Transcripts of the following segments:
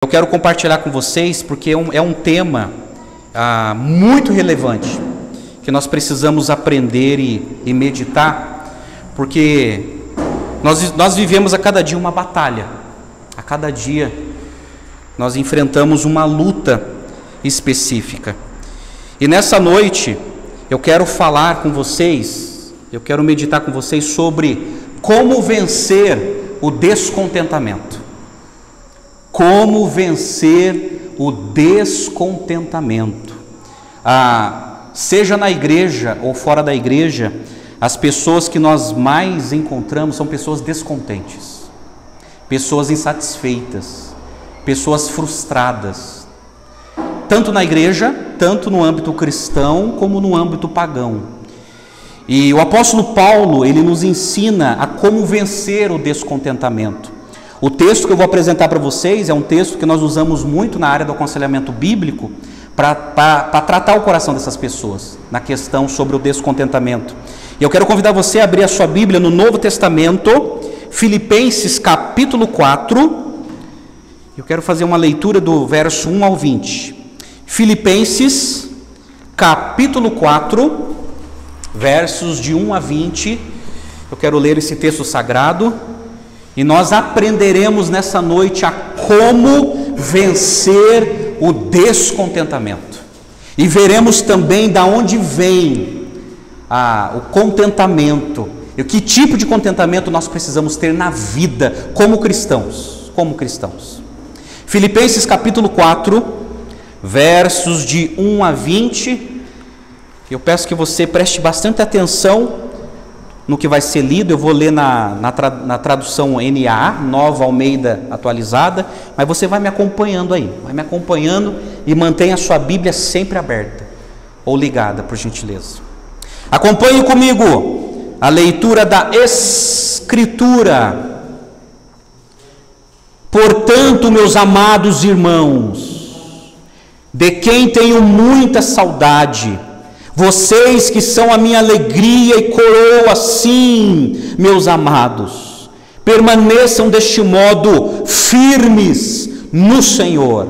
Eu quero compartilhar com vocês porque é um tema muito relevante, que nós precisamos aprender e meditar, porque nós vivemos a cada dia uma batalha, a cada dia nós enfrentamos uma luta específica. E nessa noite eu quero falar com vocês, eu quero meditar com vocês sobre como vencer o descontentamento. Como vencer o descontentamento. Seja na igreja ou fora da igreja, as pessoas que nós mais encontramos são pessoas descontentes, pessoas insatisfeitas, pessoas frustradas, tanto na igreja, tanto no âmbito cristão, como no âmbito pagão. E o apóstolo Paulo, ele nos ensina a como vencer o descontentamento. O texto que eu vou apresentar para vocês é um texto que nós usamos muito na área do aconselhamento bíblico para tratar o coração dessas pessoas, na questão sobre o descontentamento. E eu quero convidar você a abrir a sua Bíblia no Novo Testamento, Filipenses capítulo 4. Eu quero fazer uma leitura do verso 1 ao 20. Filipenses capítulo 4, versos de 1 a 20. Eu quero ler esse texto sagrado. E nós aprenderemos nessa noite a como vencer o descontentamento. E veremos também da onde vem o contentamento. E que tipo de contentamento nós precisamos ter na vida como cristãos. Filipenses capítulo 4, versos de 1 a 20. Eu peço que você preste bastante atenção no que vai ser lido. Eu vou ler na tradução NAA, Nova Almeida Atualizada, mas você vai me acompanhando aí, e mantenha a sua Bíblia sempre aberta, ou ligada, por gentileza. Acompanhe comigo a leitura da Escritura. Portanto, meus amados irmãos, de quem tenho muita saudade, vocês que são a minha alegria e coroa, sim, meus amados, permaneçam deste modo firmes no Senhor.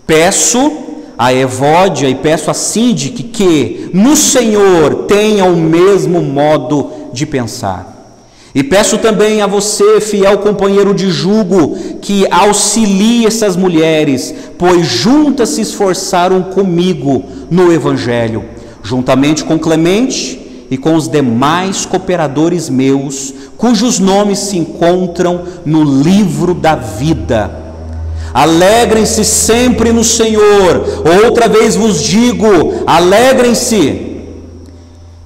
Peço a Evódia e peço a Síndique que no Senhor tenham o mesmo modo de pensar. E peço também a você, fiel companheiro de jugo, que auxilie essas mulheres, pois juntas se esforçaram comigo no Evangelho, juntamente com Clemente e com os demais cooperadores meus, cujos nomes se encontram no livro da vida. Alegrem-se sempre no Senhor. Outra vez vos digo, alegrem-se.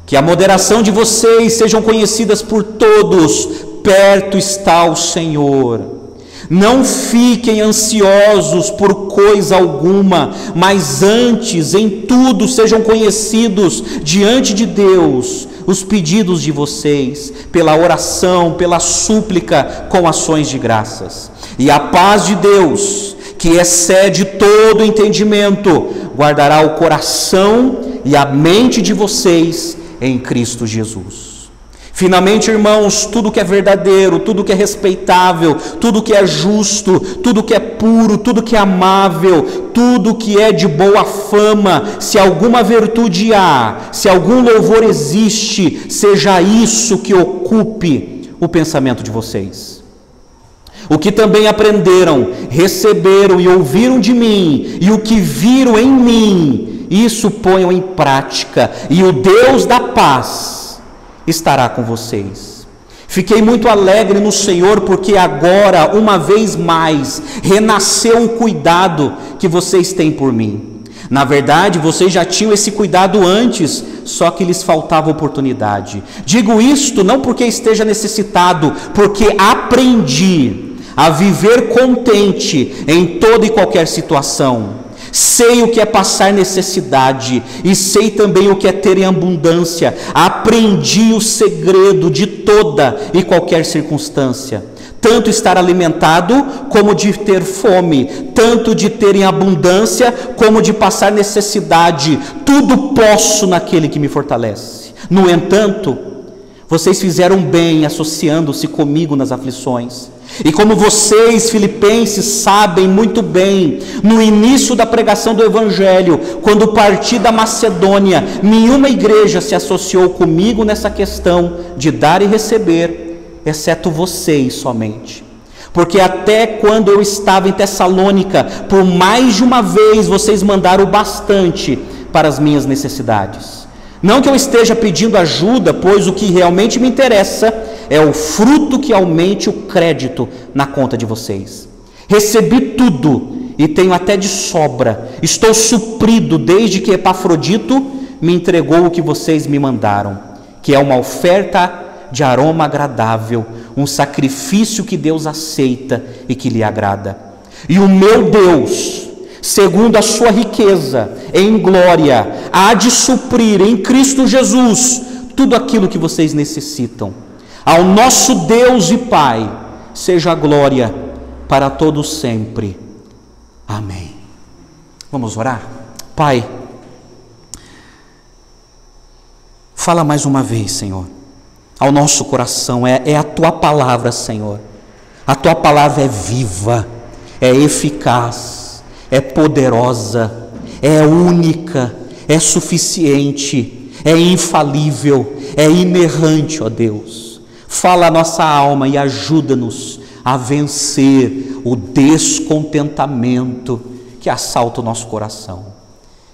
Que a moderação de vocês sejam conhecidas por todos. Perto está o Senhor. Não fiquem ansiosos por coisa alguma, mas antes, em tudo, sejam conhecidos diante de Deus os pedidos de vocês, pela oração, pela súplica, com ações de graças. E a paz de Deus, que excede todo entendimento, guardará o coração e a mente de vocês em Cristo Jesus. Finalmente, irmãos, tudo que é verdadeiro, tudo que é respeitável, tudo que é justo, tudo que é puro, tudo que é amável, tudo que é de boa fama, se alguma virtude há, se algum louvor existe, seja isso que ocupe o pensamento de vocês. O que também aprenderam, receberam e ouviram de mim, e o que viram em mim, isso ponham em prática, e o Deus da paz estará com vocês. Fiquei muito alegre no Senhor, porque agora, uma vez mais, renasceu um cuidado que vocês têm por mim. Na verdade, vocês já tinham esse cuidado antes, só que lhes faltava oportunidade. Digo isto não porque esteja necessitado, porque aprendi a viver contente em toda e qualquer situação. Sei o que é passar necessidade e sei também o que é ter em abundância. Aprendi o segredo de toda e qualquer circunstância. Tanto estar alimentado como de ter fome, tanto de ter em abundância como de passar necessidade. Tudo posso naquele que me fortalece. No entanto, vocês fizeram bem associando-se comigo nas aflições. E como vocês, filipenses, sabem muito bem, no início da pregação do Evangelho, quando parti da Macedônia, nenhuma igreja se associou comigo nessa questão de dar e receber, exceto vocês somente. Porque até quando eu estava em Tessalônica, por mais de uma vez vocês mandaram bastante para as minhas necessidades. Não que eu esteja pedindo ajuda, pois o que realmente me interessa é o fruto que aumente o crédito na conta de vocês. Recebi tudo e tenho até de sobra. Estou suprido desde que Epafrodito me entregou o que vocês me mandaram, que é uma oferta de aroma agradável, um sacrifício que Deus aceita e que lhe agrada. E o meu Deus, segundo a sua riqueza em glória, há de suprir em Cristo Jesus tudo aquilo que vocês necessitam. Ao nosso Deus e Pai seja a glória para todos sempre. Amém. Vamos orar? Pai, fala mais uma vez, Senhor, ao nosso coração. É a Tua palavra, Senhor. A Tua palavra é viva, é eficaz, é poderosa, é única, é suficiente, é infalível, é inerrante, ó Deus. Fala a nossa alma e ajuda-nos a vencer o descontentamento que assalta o nosso coração.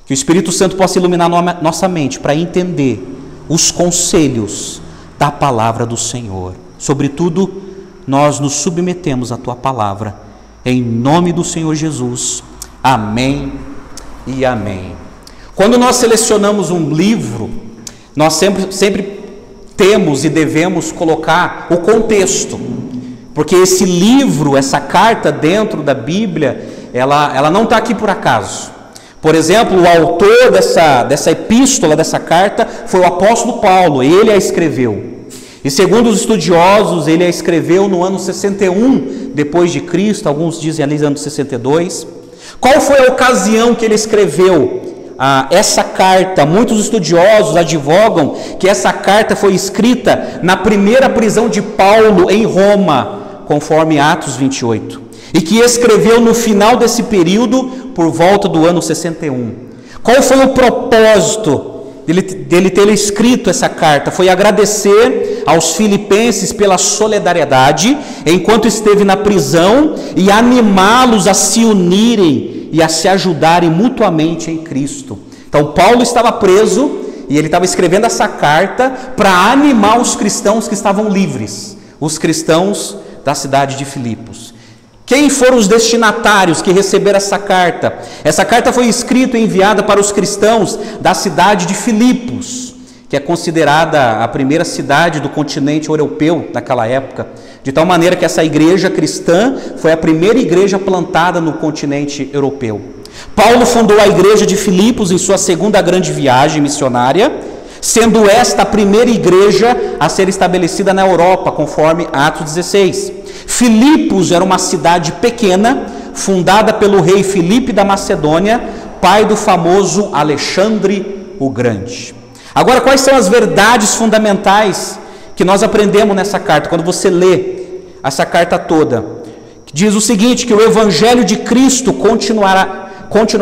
Que o Espírito Santo possa iluminar nossa mente para entender os conselhos da palavra do Senhor. Sobretudo, nós nos submetemos à Tua palavra, em nome do Senhor Jesus. Amém e amém. Quando nós selecionamos um livro, nós sempre temos e devemos colocar o contexto, porque esse livro, essa carta dentro da Bíblia, ela não está aqui por acaso. Por exemplo, o autor dessa epístola, dessa carta, foi o apóstolo Paulo, ele a escreveu. E segundo os estudiosos, ele a escreveu no ano 61 depois de Cristo, alguns dizem ali ano 62. Qual foi a ocasião que ele escreveu essa carta? Muitos estudiosos advogam que essa carta foi escrita na primeira prisão de Paulo em Roma, conforme Atos 28, e que escreveu no final desse período, por volta do ano 61. Qual foi o propósito dele ter escrito essa carta? Foi agradecer aos filipenses pela solidariedade enquanto esteve na prisão e animá-los a se unirem e a se ajudarem mutuamente em Cristo. Então Paulo estava preso e ele estava escrevendo essa carta para animar os cristãos que estavam livres, os cristãos da cidade de Filipos. Quem foram os destinatários que receberam essa carta? Essa carta foi escrita e enviada para os cristãos da cidade de Filipos, que é considerada a primeira cidade do continente europeu naquela época, de tal maneira que essa igreja cristã foi a primeira igreja plantada no continente europeu. Paulo fundou a igreja de Filipos em sua segunda grande viagem missionária, sendo esta a primeira igreja a ser estabelecida na Europa, conforme Atos 16. Filipos era uma cidade pequena, fundada pelo rei Filipe da Macedônia, pai do famoso Alexandre o Grande. Agora, quais são as verdades fundamentais que nós aprendemos nessa carta? Quando você lê essa carta toda, diz o seguinte, que o evangelho de Cristo continuará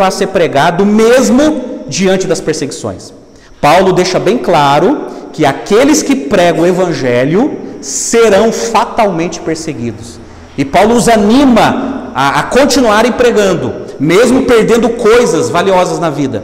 a ser pregado mesmo diante das perseguições. Paulo deixa bem claro que aqueles que pregam o evangelho serão fatalmente perseguidos. E Paulo os anima a continuarem pregando, mesmo perdendo coisas valiosas na vida.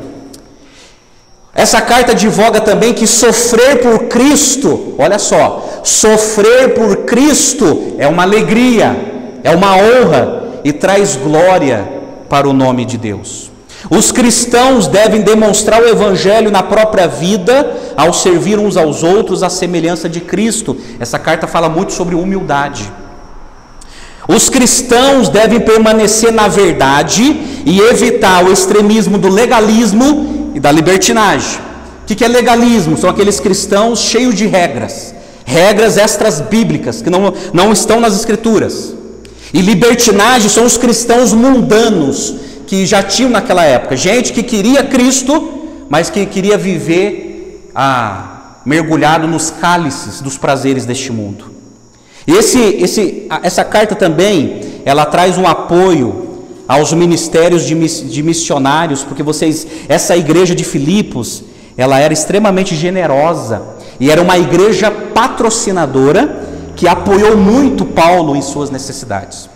Essa carta advoga também que sofrer por Cristo, olha só, sofrer por Cristo é uma alegria, é uma honra e traz glória para o nome de Deus. Os cristãos devem demonstrar o evangelho na própria vida ao servir uns aos outros à semelhança de Cristo. Essa carta fala muito sobre humildade. Os cristãos devem permanecer na verdade e evitar o extremismo do legalismo e da libertinagem. O que é legalismo? São aqueles cristãos cheios de regras extras bíblicas que não estão nas escrituras. E libertinagem são os cristãos mundanos que já tinham naquela época, gente que queria Cristo, mas que queria viver mergulhado nos cálices dos prazeres deste mundo. E essa carta também, ela traz um apoio aos ministérios de missionários, porque essa igreja de Filipos, ela era extremamente generosa, e era uma igreja patrocinadora, que apoiou muito Paulo em suas necessidades.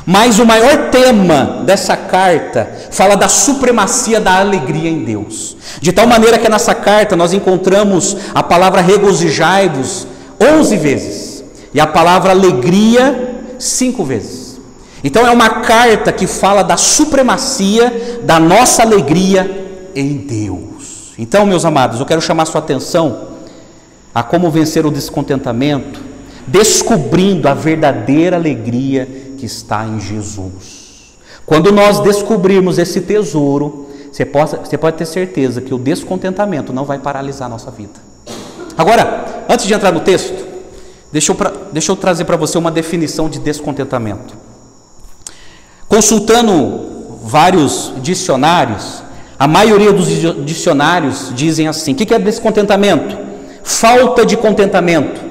Mas o maior tema dessa carta fala da supremacia da alegria em Deus. De tal maneira que nessa carta nós encontramos a palavra regozijai-vos 11 vezes. E a palavra alegria 5 vezes. Então é uma carta que fala da supremacia da nossa alegria em Deus. Então, meus amados, eu quero chamar sua atenção a como vencer o descontentamento, descobrindo a verdadeira alegria que está em Jesus. Quando nós descobrirmos esse tesouro, você pode ter certeza que o descontentamento não vai paralisar a nossa vida. Agora, antes de entrar no texto, deixa eu trazer para você uma definição de descontentamento. Consultando vários dicionários, a maioria dos dicionários dizem assim: o que é descontentamento? Falta de contentamento,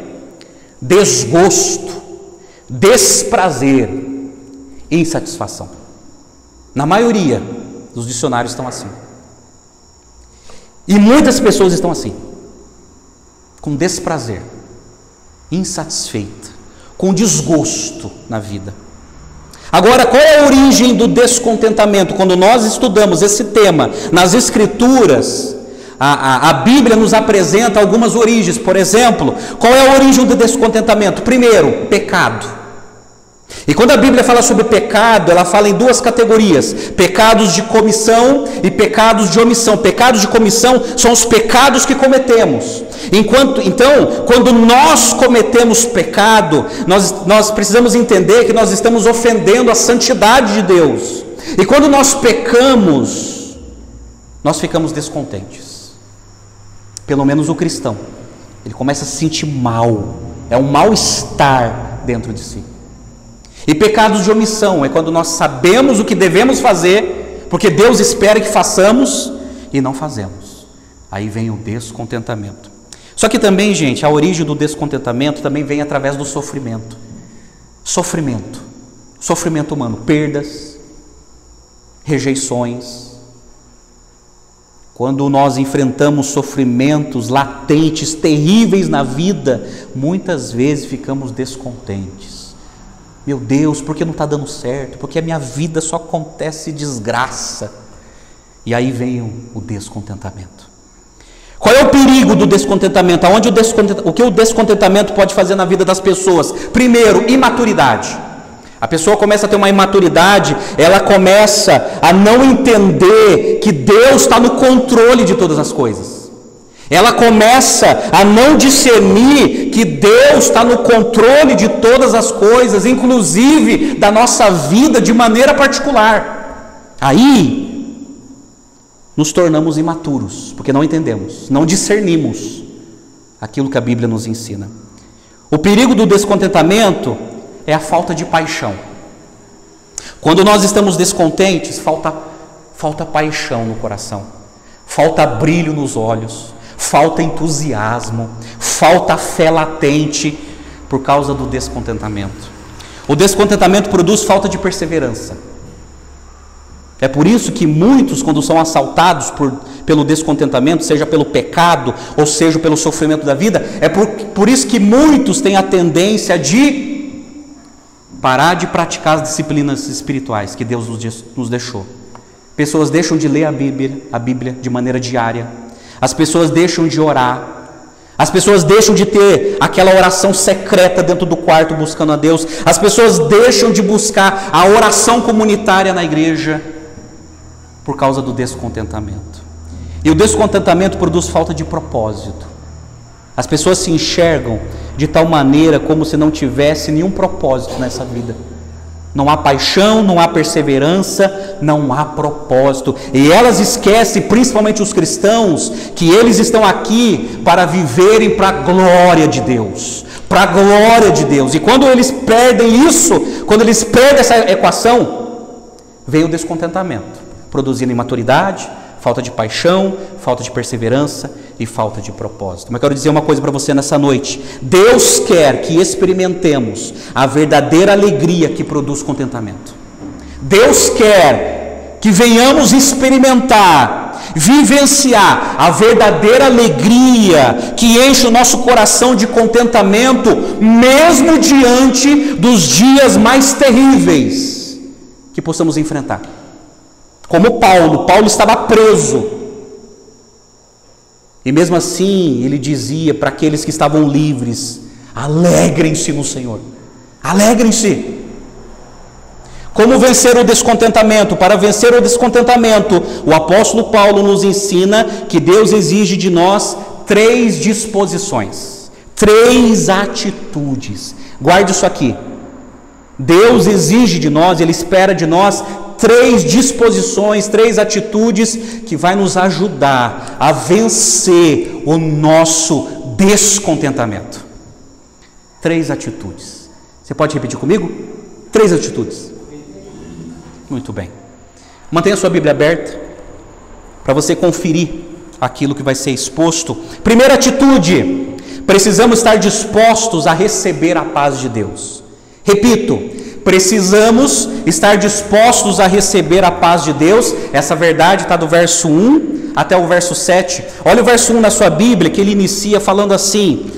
desgosto, desprazer, insatisfação. Na maioria dos dicionários estão assim. E muitas pessoas estão assim, com desprazer, insatisfeita, com desgosto na vida. Agora, qual é a origem do descontentamento? Quando nós estudamos esse tema nas Escrituras, a Bíblia nos apresenta algumas origens. Por exemplo, qual é a origem do descontentamento? Primeiro, pecado. E quando a Bíblia fala sobre pecado, ela fala em duas categorias: pecados de comissão e pecados de omissão. Pecados de comissão são os pecados que cometemos. Então, quando nós cometemos pecado, nós precisamos entender que nós estamos ofendendo a santidade de Deus. E quando nós pecamos, nós ficamos descontentes. Pelo menos o cristão, ele começa a se sentir mal, é um mal-estar dentro de si. E pecados de omissão é quando nós sabemos o que devemos fazer, porque Deus espera que façamos e não fazemos. Aí vem o descontentamento. Só que também, gente, a origem do descontentamento também vem através do sofrimento. Sofrimento humano, perdas, rejeições. Quando nós enfrentamos sofrimentos latentes, terríveis na vida, muitas vezes ficamos descontentes. Meu Deus, por que não está dando certo? Porque a minha vida só acontece desgraça. E aí vem o descontentamento. Qual é o perigo do descontentamento? O que o descontentamento pode fazer na vida das pessoas? Primeiro, imaturidade. A pessoa começa a ter uma imaturidade, ela começa a não entender que Deus está no controle de todas as coisas. Ela começa a não discernir que Deus está no controle de todas as coisas, inclusive da nossa vida de maneira particular. Aí, nos tornamos imaturos, porque não entendemos, não discernimos aquilo que a Bíblia nos ensina. O perigo do descontentamento é a falta de paixão. Quando nós estamos descontentes, falta paixão no coração, falta brilho nos olhos, falta entusiasmo, falta fé latente por causa do descontentamento. O descontentamento produz falta de perseverança. É por isso que muitos, quando são assaltados pelo descontentamento, seja pelo pecado ou seja pelo sofrimento da vida, é por isso que muitos têm a tendência de parar de praticar as disciplinas espirituais que Deus nos deixou. Pessoas deixam de ler a Bíblia de maneira diária. As pessoas deixam de orar. As pessoas deixam de ter aquela oração secreta dentro do quarto buscando a Deus. As pessoas deixam de buscar a oração comunitária na igreja por causa do descontentamento. E o descontentamento produz falta de propósito. As pessoas se enxergam de tal maneira como se não tivesse nenhum propósito nessa vida. Não há paixão, não há perseverança, não há propósito. E elas esquecem, principalmente os cristãos, que eles estão aqui para viverem para a glória de Deus. Para a glória de Deus. E quando eles perdem isso, quando eles perdem essa equação, vem o descontentamento, produzindo imaturidade, falta de paixão, falta de perseverança e falta de propósito. Mas quero dizer uma coisa para você nessa noite: Deus quer que experimentemos a verdadeira alegria que produz contentamento. Deus quer que venhamos experimentar, vivenciar a verdadeira alegria que enche o nosso coração de contentamento, mesmo diante dos dias mais terríveis que possamos enfrentar. Como Paulo estava preso, e mesmo assim ele dizia para aqueles que estavam livres: alegrem-se no Senhor, alegrem-se. Como vencer o descontentamento? Para vencer o descontentamento, o apóstolo Paulo nos ensina que Deus exige de nós 3 disposições, 3 atitudes. Guarde isso aqui. Deus exige de nós, Ele espera de nós 3 disposições, 3 atitudes que vai nos ajudar a vencer o nosso descontentamento. 3 atitudes. Você pode repetir comigo? 3 atitudes. Muito bem. Mantenha sua Bíblia aberta para você conferir aquilo que vai ser exposto. Primeira atitude: precisamos estar dispostos a receber a paz de Deus. Repito, precisamos estar dispostos a receber a paz de Deus. Essa verdade está do verso 1 até o verso 7. Olha o verso 1 na sua Bíblia, que ele inicia falando assim.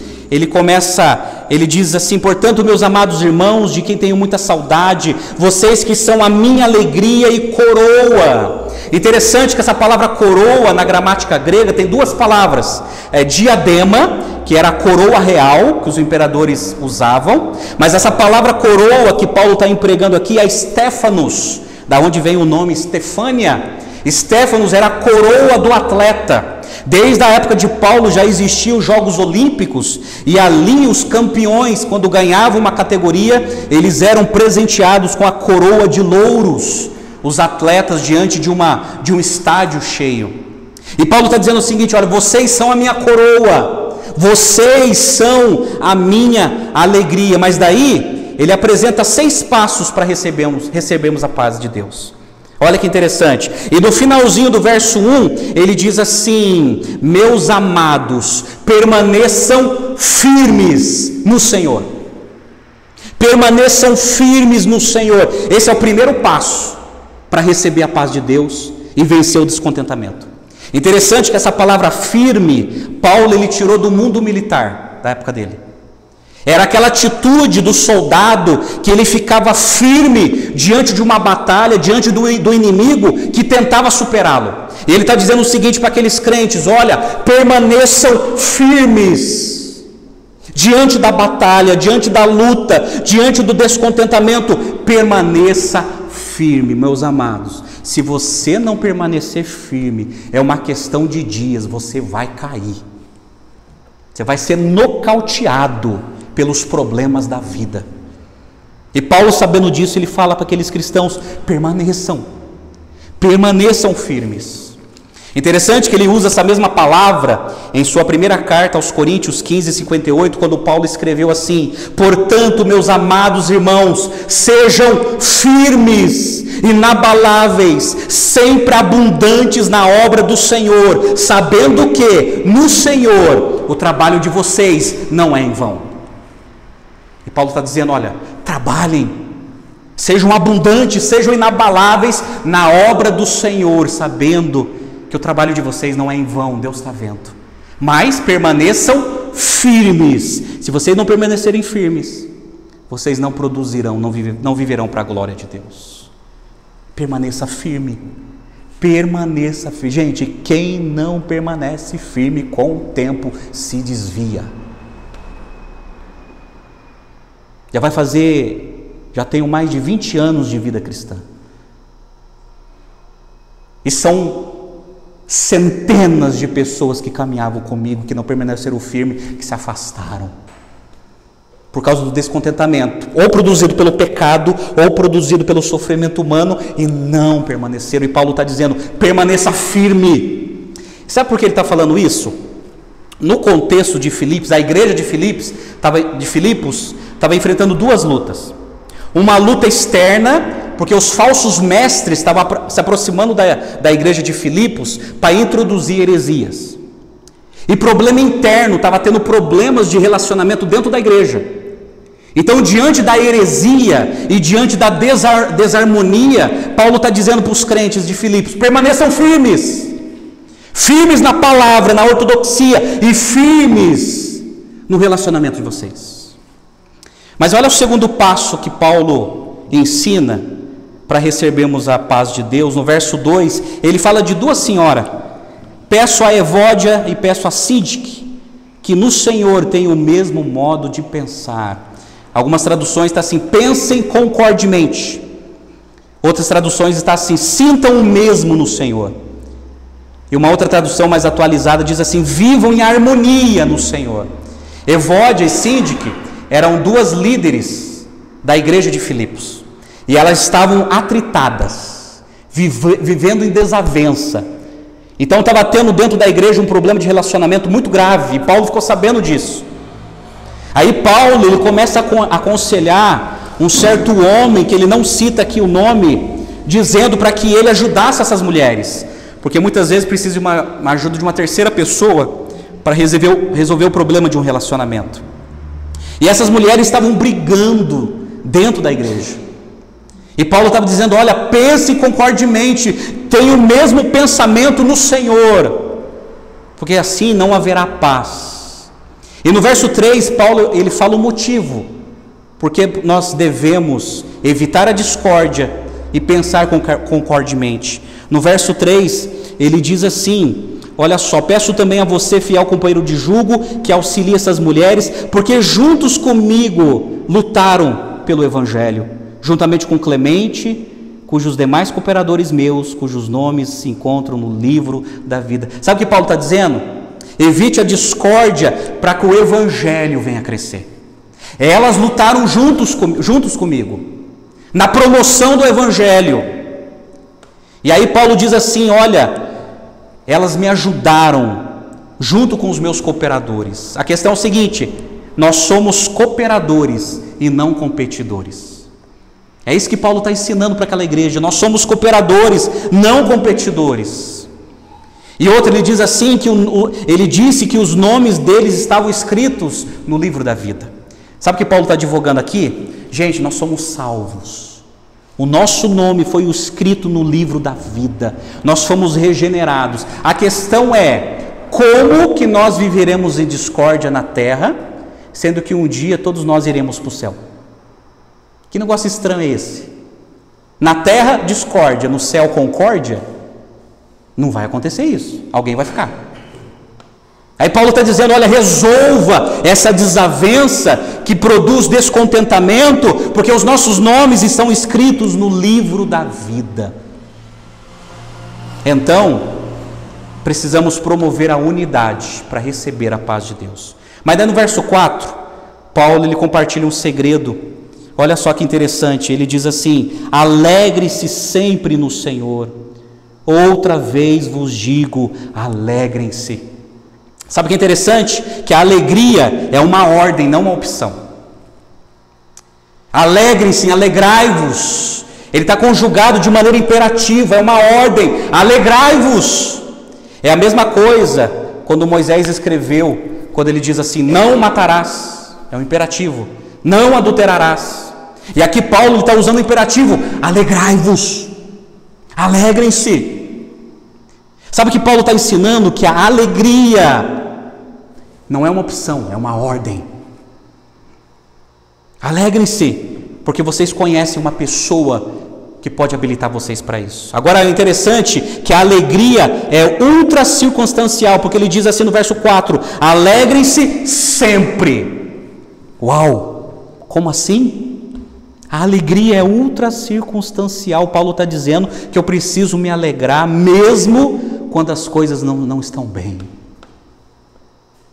Ele diz assim: portanto, meus amados irmãos, de quem tenho muita saudade, vocês que são a minha alegria e coroa. Interessante que essa palavra coroa, na gramática grega, tem 2 palavras. Diadema, que era a coroa real, que os imperadores usavam, mas essa palavra coroa que Paulo está empregando aqui é Stéfanos, da onde vem o nome Estefânia. Stéfanos era a coroa do atleta. Desde a época de Paulo já existiam os Jogos Olímpicos, e ali os campeões, quando ganhavam uma categoria, eles eram presenteados com a coroa de louros, os atletas diante de um estádio cheio. E Paulo está dizendo o seguinte: olha, vocês são a minha coroa, vocês são a minha alegria. Mas daí ele apresenta 6 passos para recebermos a paz de Deus. Olha que interessante. E no finalzinho do verso 1, ele diz assim: meus amados, permaneçam firmes no Senhor. Permaneçam firmes no Senhor. Esse é o primeiro passo para receber a paz de Deus e vencer o descontentamento. Interessante que essa palavra firme, Paulo ele tirou do mundo militar da época dele. Era aquela atitude do soldado que ele ficava firme diante de uma batalha, diante do inimigo que tentava superá-lo. E ele está dizendo o seguinte para aqueles crentes: olha, permaneçam firmes diante da batalha, diante da luta, diante do descontentamento. Permaneça firme, meus amados. Se você não permanecer firme, é uma questão de dias, você vai cair. Você vai ser nocauteado pelos problemas da vida. E Paulo, sabendo disso, ele fala para aqueles cristãos: permaneçam firmes. Interessante que ele usa essa mesma palavra em sua primeira carta aos Coríntios 15:58, quando Paulo escreveu assim: portanto, meus amados irmãos, sejam firmes, inabaláveis, sempre abundantes na obra do Senhor, sabendo que no Senhor o trabalho de vocês não é em vão. E Paulo está dizendo: olha, trabalhem, sejam abundantes, sejam inabaláveis na obra do Senhor, sabendo que o trabalho de vocês não é em vão, Deus está vendo. Mas permaneçam firmes. Se vocês não permanecerem firmes, vocês não produzirão, não viverão para a glória de Deus. Permaneça firme. Permaneça firme. Gente, quem não permanece firme com o tempo se desvia. Já tenho mais de 20 anos de vida cristã. E são centenas de pessoas que caminhavam comigo, que não permaneceram firmes, que se afastaram. Por causa do descontentamento, ou produzido pelo pecado, ou produzido pelo sofrimento humano, e não permaneceram. E Paulo está dizendo: permaneça firme. Sabe por que ele está falando isso? No contexto de Filipos, a igreja de Filipos estava enfrentando 2 lutas. Uma luta externa, porque os falsos mestres estavam se aproximando da igreja de Filipos para introduzir heresias. E problema interno, estava tendo problemas de relacionamento dentro da igreja. Então, diante da heresia e diante da desarmonia, Paulo está dizendo para os crentes de Filipos: permaneçam firmes, firmes na palavra, na ortodoxia e firmes no relacionamento de vocês. Mas olha o segundo passo que Paulo ensina para recebermos a paz de Deus. No verso 2, ele fala de duas senhoras: peço a Evódia e peço a Sídique, que no Senhor tenham o mesmo modo de pensar. Algumas traduções estão assim: pensem concordemente. Outras traduções estão assim: sintam o mesmo no Senhor. E uma outra tradução mais atualizada diz assim: vivam em harmonia no Senhor. Evódia e Sídique eram duas líderes da igreja de Filipos. E elas estavam atritadas, vivendo em desavença. Então estava tendo dentro da igreja um problema de relacionamento muito grave. E Paulo ficou sabendo disso. Aí Paulo, ele começa a aconselhar um certo homem, que ele não cita aqui o nome, dizendo para que ele ajudasse essas mulheres, porque muitas vezes precisa de uma ajuda de uma terceira pessoa para resolver o problema de um relacionamento. E essas mulheres estavam brigando dentro da igreja. E Paulo estava dizendo: olha, pense concordemente, tenha o mesmo pensamento no Senhor, porque assim não haverá paz. E no verso 3, Paulo, ele fala o motivo, porque nós devemos evitar a discórdia e pensar concordemente. No verso 3, ele diz assim: olha só, peço também a você, fiel companheiro de jugo, que auxilie essas mulheres, porque juntos comigo lutaram pelo Evangelho, juntamente com Clemente, cujos demais cooperadores meus, cujos nomes se encontram no livro da vida. Sabe o que Paulo está dizendo? Evite a discórdia para que o Evangelho venha a crescer. Elas lutaram juntos comigo, na promoção do Evangelho. E aí Paulo diz assim: olha, elas me ajudaram junto com os meus cooperadores. A questão é o seguinte: nós somos cooperadores e não competidores. É isso que Paulo está ensinando para aquela igreja: nós somos cooperadores, não competidores. E outro, ele diz assim, que ele disse que os nomes deles estavam escritos no livro da vida. Sabe o que Paulo está advogando aqui? Gente, nós somos salvos. O nosso nome foi escrito no livro da vida. Nós fomos regenerados. A questão é: como que nós viveremos em discórdia na terra, sendo que um dia todos nós iremos para o céu? Que negócio estranho é esse? Na terra, discórdia; no céu, concórdia? Não vai acontecer isso. Alguém vai ficar. Aí Paulo está dizendo: olha, resolva essa desavença que produz descontentamento, porque os nossos nomes estão escritos no livro da vida. Então, precisamos promover a unidade para receber a paz de Deus. Mas daí no verso 4, Paulo, ele compartilha um segredo. Olha só que interessante, ele diz assim: alegre-se sempre no Senhor. Outra vez vos digo, alegrem-se. Sabe o que é interessante? Que a alegria é uma ordem, não uma opção. Alegrem-se, alegrai-vos. Ele está conjugado de maneira imperativa, é uma ordem: alegrai-vos. É a mesma coisa quando Moisés escreveu, quando ele diz assim: não matarás, é um imperativo, não adulterarás. E aqui Paulo está usando o imperativo: alegrai-vos, alegrem-se. Sabe que Paulo está ensinando? Que a alegria não é uma opção, é uma ordem. Alegrem-se, porque vocês conhecem uma pessoa que pode habilitar vocês para isso. Agora é interessante que a alegria é ultra circunstancial, porque ele diz assim no verso 4: alegrem-se sempre. Uau! Como assim? A alegria é ultra circunstancial. Paulo está dizendo que eu preciso me alegrar mesmo quando as coisas não estão bem.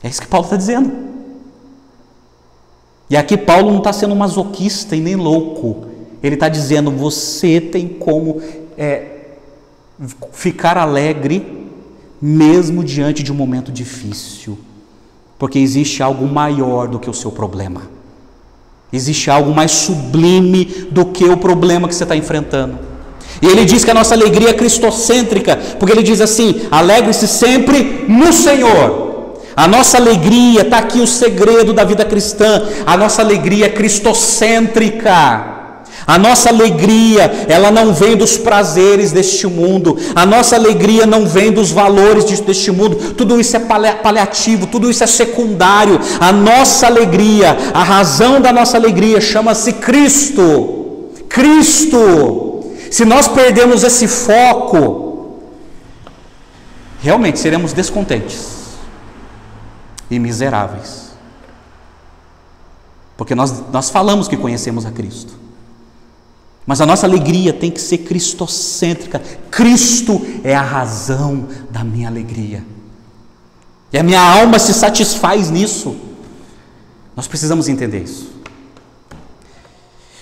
É isso que Paulo está dizendo. E aqui Paulo não está sendo masoquista e nem louco. Ele está dizendo: você tem como ficar alegre mesmo diante de um momento difícil, porque existe algo maior do que o seu problema. Existe algo mais sublime do que o problema que você está enfrentando. E ele diz que a nossa alegria é cristocêntrica, porque ele diz assim: alegre-se sempre no Senhor. A nossa alegria, está aqui o segredo da vida cristã, a nossa alegria é cristocêntrica. A nossa alegria, ela não vem dos prazeres deste mundo, a nossa alegria não vem dos valores deste mundo, tudo isso é paliativo, tudo isso é secundário. A nossa alegria, a razão da nossa alegria chama-se Cristo. Cristo. Se nós perdermos esse foco, realmente seremos descontentes e miseráveis, porque nós falamos que conhecemos a Cristo, mas a nossa alegria tem que ser cristocêntrica. Cristo é a razão da minha alegria, e a minha alma se satisfaz nisso. Nós precisamos entender isso.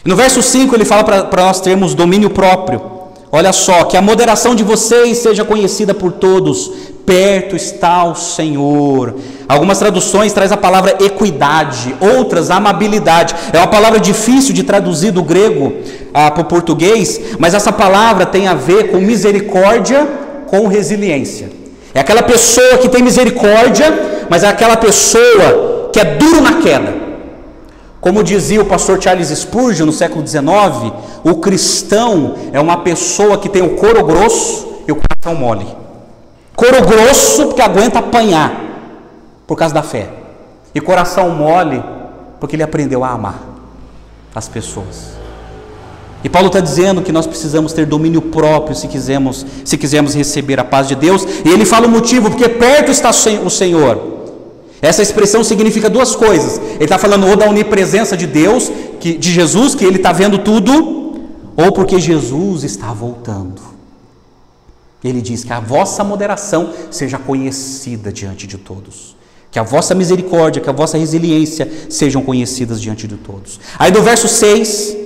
No verso 5 ele fala para nós termos domínio próprio. Olha só, que a moderação de vocês seja conhecida por todos, perto está o Senhor. Algumas traduções traz a palavra equidade, outras amabilidade. É uma palavra difícil de traduzir do grego para o português, mas essa palavra tem a ver com misericórdia, com resiliência. É aquela pessoa que tem misericórdia, mas é aquela pessoa que é duro na queda. Como dizia o pastor Charles Spurgeon no século XIX, o cristão é uma pessoa que tem o couro grosso e o coração mole. Couro grosso porque aguenta apanhar por causa da fé, e coração mole porque ele aprendeu a amar as pessoas. E Paulo está dizendo que nós precisamos ter domínio próprio se quisermos receber a paz de Deus. E ele fala o motivo, porque perto está o Senhor. Essa expressão significa duas coisas. Ele está falando ou da onipresença de Deus, de Jesus, que ele está vendo tudo, ou porque Jesus está voltando. Ele diz que a vossa moderação seja conhecida diante de todos, que a vossa misericórdia, que a vossa resiliência sejam conhecidas diante de todos. Aí no verso 6,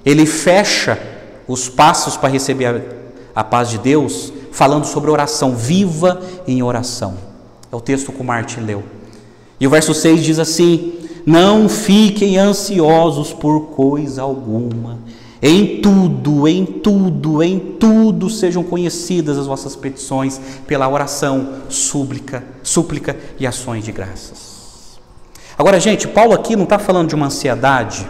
ele fecha os passos para receber a paz de Deus, falando sobre oração. Viva em oração. É o texto que o Martin leu. E o verso 6 diz assim: não fiquem ansiosos por coisa alguma, em tudo sejam conhecidas as vossas petições pela oração, súplica e ações de graças. Agora, gente, Paulo aqui não está falando de uma ansiedade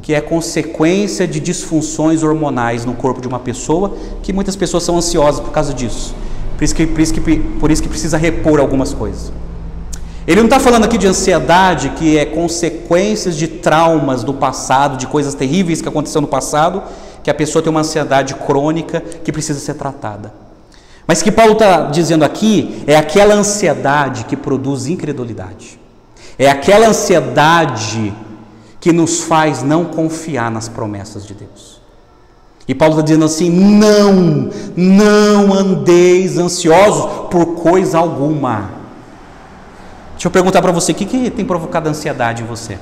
que é consequência de disfunções hormonais no corpo de uma pessoa, que muitas pessoas são ansiosas por causa disso, por isso que precisa repor algumas coisas. Ele não está falando aqui de ansiedade que é consequências de traumas do passado, de coisas terríveis que aconteceram no passado, que a pessoa tem uma ansiedade crônica que precisa ser tratada. Mas o que Paulo está dizendo aqui é aquela ansiedade que produz incredulidade. É aquela ansiedade que nos faz não confiar nas promessas de Deus. E Paulo está dizendo assim: não andeis ansiosos por coisa alguma. Deixa eu perguntar para você, o que tem provocado ansiedade em você?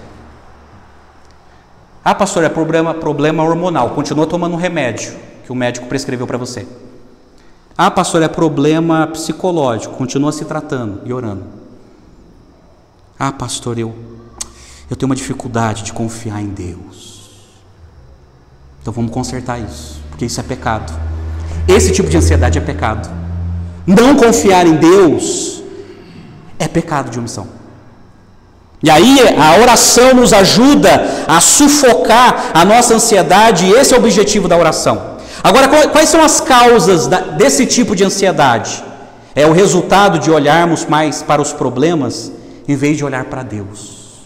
Ah, pastor, é problema hormonal. Continua tomando um remédio que o médico prescreveu para você. Ah, pastor, é problema psicológico. Continua se tratando e orando. Ah, pastor, eu tenho uma dificuldade de confiar em Deus. Então vamos consertar isso, porque isso é pecado. Esse tipo de ansiedade é pecado. Não confiar em Deus é pecado de omissão. E aí a oração nos ajuda a sufocar a nossa ansiedade, e esse é o objetivo da oração. Agora, quais são as causas desse tipo de ansiedade? É o resultado de olharmos mais para os problemas em vez de olhar para Deus.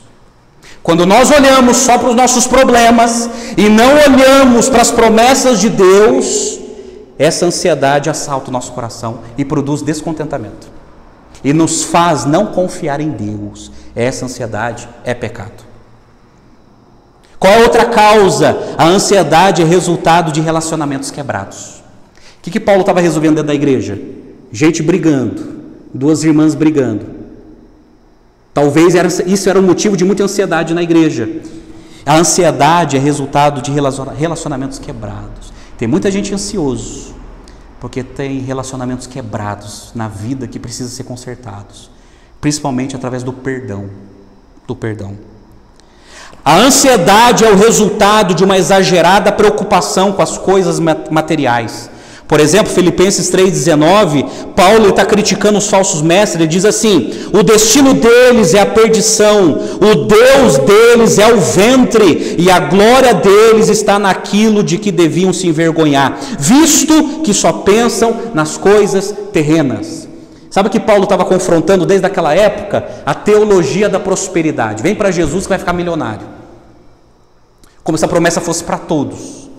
Quando nós olhamos só para os nossos problemas e não olhamos para as promessas de Deus, essa ansiedade assalta o nosso coração e produz descontentamento. E nos faz não confiar em Deus. Essa ansiedade é pecado. Qual a outra causa? A ansiedade é resultado de relacionamentos quebrados. O que Paulo estava resolvendo dentro da igreja? Gente brigando, duas irmãs brigando. Talvez isso era um motivo de muita ansiedade na igreja. A ansiedade é resultado de relacionamentos quebrados. Tem muita gente ansioso porque tem relacionamentos quebrados na vida que precisam ser consertados, principalmente através do perdão. A ansiedade é o resultado de uma exagerada preocupação com as coisas materiais. Por exemplo, Filipenses 3,19, Paulo está criticando os falsos mestres. Ele diz assim: o destino deles é a perdição, o Deus deles é o ventre, e a glória deles está naquilo de que deviam se envergonhar, visto que só pensam nas coisas terrenas. Sabe o que Paulo estava confrontando desde aquela época? A teologia da prosperidade. Vem para Jesus que vai ficar milionário. Como se a promessa fosse para todos.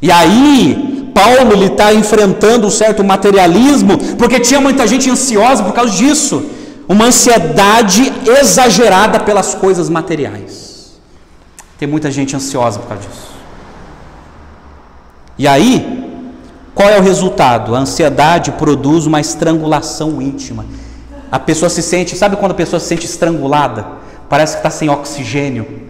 E aí, Paulo está enfrentando um certo materialismo, porque tinha muita gente ansiosa por causa disso. Uma ansiedade exagerada pelas coisas materiais. Tem muita gente ansiosa por causa disso. E aí, qual é o resultado? A ansiedade produz uma estrangulação íntima. A pessoa se sente, sabe quando a pessoa se sente estrangulada? Parece que está sem oxigênio.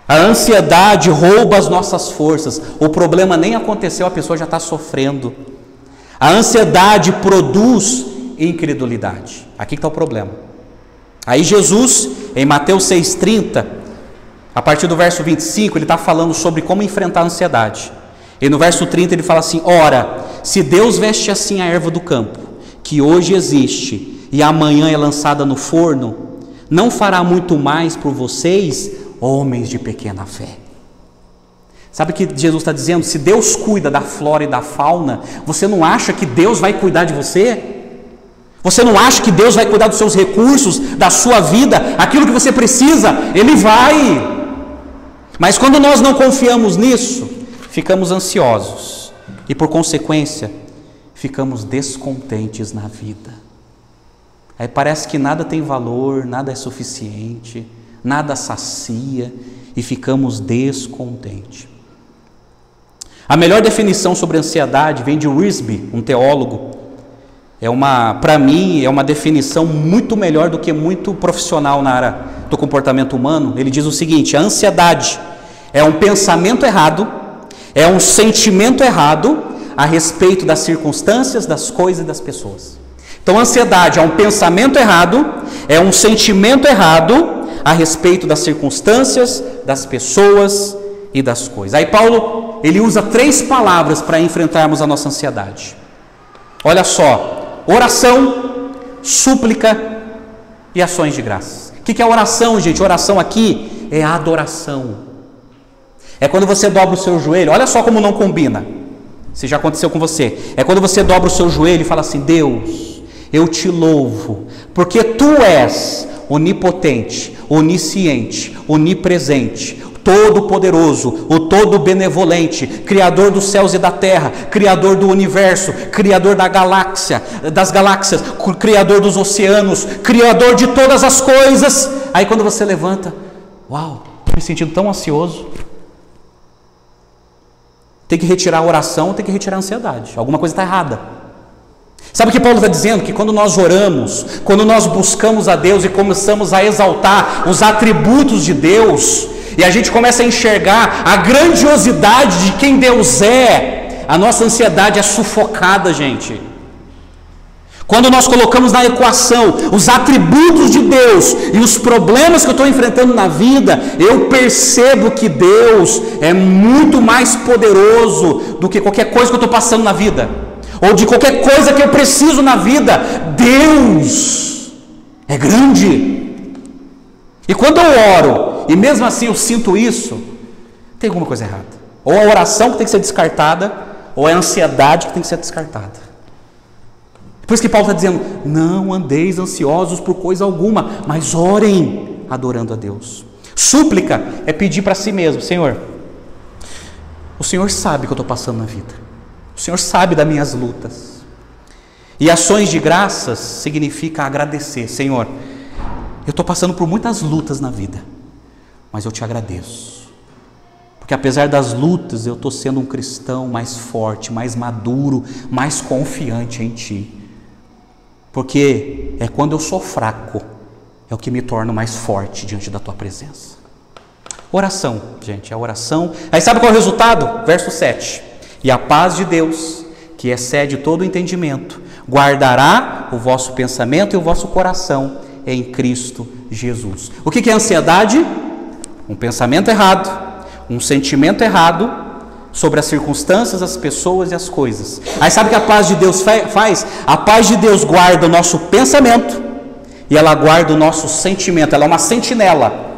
A ansiedade rouba as nossas forças. O problema nem aconteceu, a pessoa já está sofrendo. A ansiedade produz incredulidade. Aqui está o problema. Aí Jesus, em Mateus 6,30, a partir do verso 25, ele está falando sobre como enfrentar a ansiedade. E no verso 30 ele fala assim: ora, se Deus veste assim a erva do campo, que hoje existe e amanhã é lançada no forno, não fará muito mais por vocês, homens de pequena fé. Sabe o que Jesus está dizendo? Se Deus cuida da flora e da fauna, você não acha que Deus vai cuidar de você? Você não acha que Deus vai cuidar dos seus recursos, da sua vida, aquilo que você precisa? Ele vai. Mas quando nós não confiamos nisso, ficamos ansiosos e, por consequência, ficamos descontentes na vida. Aí parece que nada tem valor, nada é suficiente, nada sacia e ficamos descontentes. A melhor definição sobre ansiedade vem de Risby, um teólogo. Para mim, é uma definição muito melhor do que muito profissional na área do comportamento humano. Ele diz o seguinte: a ansiedade é um pensamento errado, é um sentimento errado a respeito das circunstâncias, das coisas e das pessoas. Então, a ansiedade é um pensamento errado, é um sentimento errado a respeito das circunstâncias, das pessoas e das coisas. Aí Paulo, ele usa 3 palavras para enfrentarmos a nossa ansiedade. Olha só: oração, súplica e ações de graça. O que é oração, gente? Oração aqui é adoração. É quando você dobra o seu joelho. Olha só como não combina. Se já aconteceu com você. É quando você dobra o seu joelho e fala assim: Deus, eu te louvo, porque Tu és onipotente, onisciente, onipresente, todo-poderoso, o todo-benevolente, Criador dos céus e da terra, Criador do universo, Criador das galáxias, Criador dos oceanos, Criador de todas as coisas. Aí quando você levanta, uau, estou me sentindo tão ansioso. Tem que retirar a oração, tem que retirar a ansiedade. Alguma coisa está errada. Sabe o que Paulo está dizendo? Que quando nós oramos, quando nós buscamos a Deus e começamos a exaltar os atributos de Deus, e a gente começa a enxergar a grandiosidade de quem Deus é, a nossa ansiedade é sufocada, gente. Quando nós colocamos na equação os atributos de Deus e os problemas que eu estou enfrentando na vida, eu percebo que Deus é muito mais poderoso do que qualquer coisa que eu estou passando na vida, ou de qualquer coisa que eu preciso na vida. Deus é grande. E quando eu oro, e mesmo assim eu sinto isso, tem alguma coisa errada. Ou a oração que tem que ser descartada, ou é a ansiedade que tem que ser descartada. Por isso que Paulo está dizendo: não andeis ansiosos por coisa alguma, mas orem adorando a Deus. Súplica é pedir para si mesmo: Senhor, o Senhor sabe o que eu estou passando na vida, o Senhor sabe das minhas lutas. E ações de graças significa agradecer: Senhor, eu estou passando por muitas lutas na vida, mas eu te agradeço, porque apesar das lutas eu estou sendo um cristão mais forte, mais maduro, mais confiante em Ti. Porque é quando eu sou fraco, é o que me torna mais forte diante da Tua presença. Oração, gente, é oração. Aí sabe qual é o resultado? Verso 7. E a paz de Deus, que excede todo o entendimento, guardará o vosso pensamento e o vosso coração em Cristo Jesus. O que é ansiedade? Um pensamento errado, um sentimento errado sobre as circunstâncias, as pessoas e as coisas. Aí sabe o que a paz de Deus faz? A paz de Deus guarda o nosso pensamento e ela guarda o nosso sentimento. Ela é uma sentinela.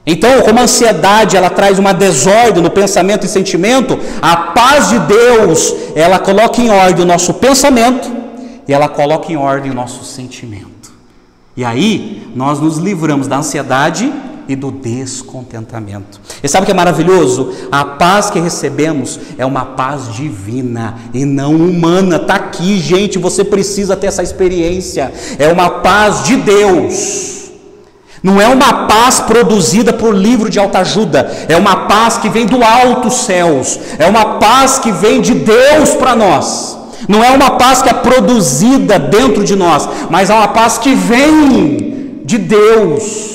Então, como a ansiedade ela traz uma desordem no pensamento e sentimento, a paz de Deus ela coloca em ordem o nosso pensamento e ela coloca em ordem o nosso sentimento. E aí nós nos livramos da ansiedade e do descontentamento. E sabe o que é maravilhoso? A paz que recebemos é uma paz divina e não humana. Está aqui, gente, você precisa ter essa experiência. É uma paz de Deus. Não é uma paz produzida por livro de autoajuda. É uma paz que vem do alto céus. É uma paz que vem de Deus para nós. Não é uma paz que é produzida dentro de nós, mas é uma paz que vem de Deus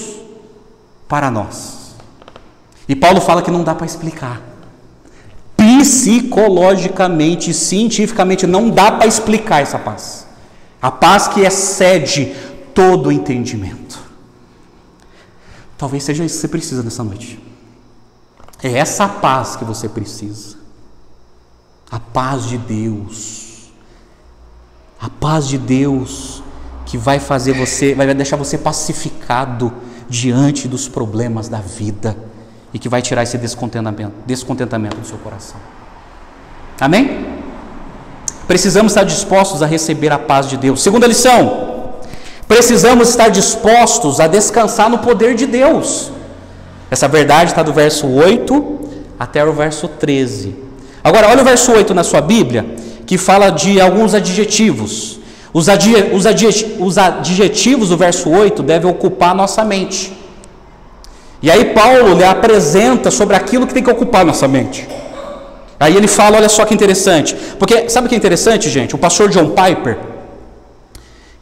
para nós. E Paulo fala que não dá para explicar. Psicologicamente, cientificamente, não dá para explicar essa paz. A paz que excede todo o entendimento. Talvez seja isso que você precisa nessa noite. É essa paz que você precisa. A paz de Deus. A paz de Deus que vai fazer você, vai deixar você pacificado diante dos problemas da vida e que vai tirar esse descontentamento do seu coração. Amém? Precisamos estar dispostos a receber a paz de Deus. Segunda lição, precisamos estar dispostos a descansar no poder de Deus. Essa verdade está do verso 8 até o verso 13. Agora, olha o verso 8 na sua Bíblia, que fala de alguns adjetivos. Os adjetivos do verso 8 devem ocupar a nossa mente. E aí Paulo lhe apresenta sobre aquilo que tem que ocupar a nossa mente. Aí ele fala, olha só que interessante. Porque sabe o que é interessante, gente? O pastor John Piper,